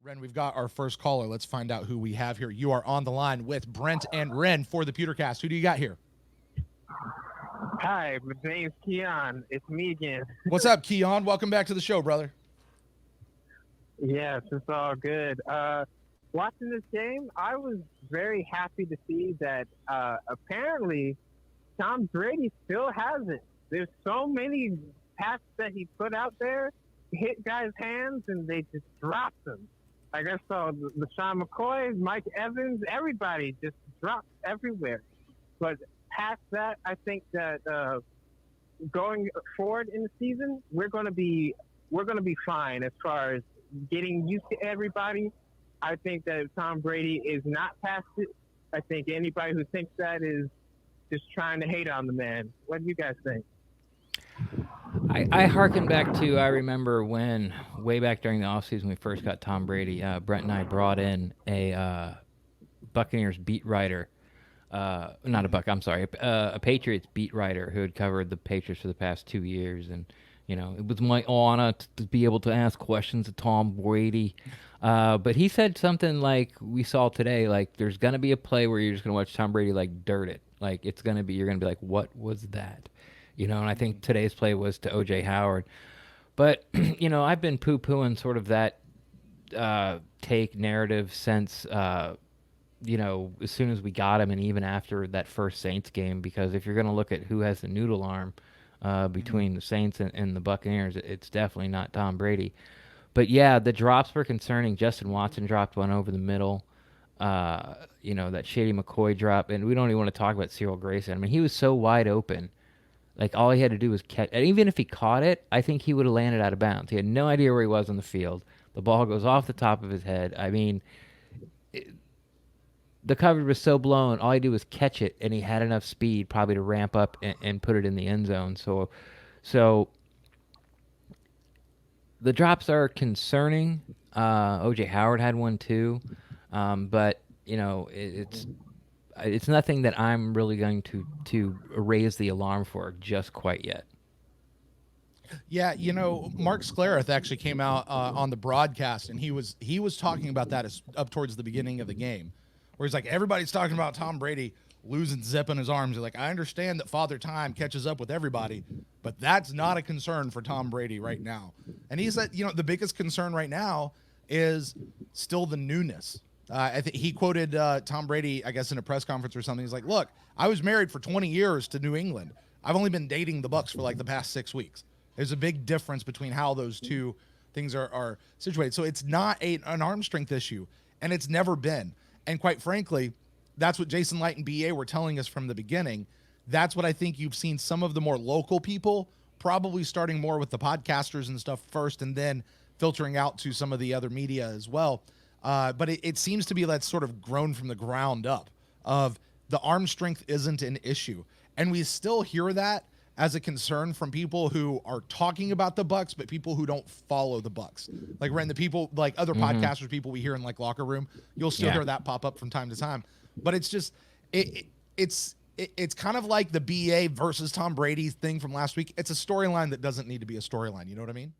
Ren, we've got our first caller. Let's find out who we have here. You are on the line with Brent and Ren for the PewterCast. Who do you got here? Hi, my name's Keon. It's me again. What's up, Keon? Welcome back to the show, brother. Yes, it's all good. Watching this game, I was very happy to see that apparently Tom Brady still has it. There's so many passes that he put out there, hit guys' hands, and they just dropped them. Like I saw LaShawn McCoy, Mike Evans, everybody just dropped everywhere. But past that, I think that going forward in the season, we're going to be fine as far as getting used to everybody. I think that if Tom Brady is not past it, I think anybody who thinks that is just trying to hate on the man. What do you guys think? I hearken back to, I remember when, way back during the offseason, we first got Tom Brady, Brent and I brought in a Buccaneers beat writer. Not a Buck, I'm sorry, a Patriots beat writer who had covered the Patriots for the past 2 years. And, you know, it was my honor to be able to ask questions of Tom Brady. But he said something like we saw today, like there's going to be a play where you're just going to watch Tom Brady like dirt it. Like it's going to be, you're going to be like, what was that? You know, and I think today's play was to O.J. Howard. But, you know, I've been poo-pooing sort of that take narrative since, you know, as soon as we got him and even after that first Saints game, because if you're going to look at who has the noodle arm between the Saints and the Buccaneers, it's definitely not Tom Brady. But, yeah, the drops were concerning. Justin Watson dropped one over the middle. You know, that Shady McCoy drop. And we don't even want to talk about Cyril Grayson. I mean, he was so wide open. Like, all he had to do was catch. And even if he caught it, I think he would have landed out of bounds. He had no idea where he was on the field. The ball goes off the top of his head. I mean, the coverage was so blown, all he did was catch it, and he had enough speed probably to ramp up and put it in the end zone. So the drops are concerning. O.J. Howard had one too. But, you know, it's nothing that I'm really going to raise the alarm for just quite yet. Yeah, you know, Mark Schlereth actually came out on the broadcast, and he was talking about that up towards the beginning of the game, where he's like, everybody's talking about Tom Brady losing zip in his arms. He's like, I understand that Father Time catches up with everybody, but that's not a concern for Tom Brady right now. And he said, you know, the biggest concern right now is still the newness. I think he quoted Tom Brady, I guess, in a press conference or something. He's like, look, I was married for 20 years to New England. I've only been dating the Bucs for like the past 6 weeks. There's a big difference between how those two things are situated. So it's not an arm strength issue, and it's never been. And quite frankly, that's what Jason Light and BA were telling us from the beginning. That's what I think you've seen some of the more local people, probably starting more with the podcasters and stuff first, and then filtering out to some of the other media as well. But it seems to be that's sort of grown from the ground up of the arm strength isn't an issue. And we still hear that as a concern from people who are talking about the Bucs, but people who don't follow the Bucs. Like Ren, the people, like other podcasters, people we hear in like locker room, you'll still hear that pop up from time to time. But it's just, it's kind of like the BA versus Tom Brady thing from last week. It's a storyline that doesn't need to be a storyline. You know what I mean?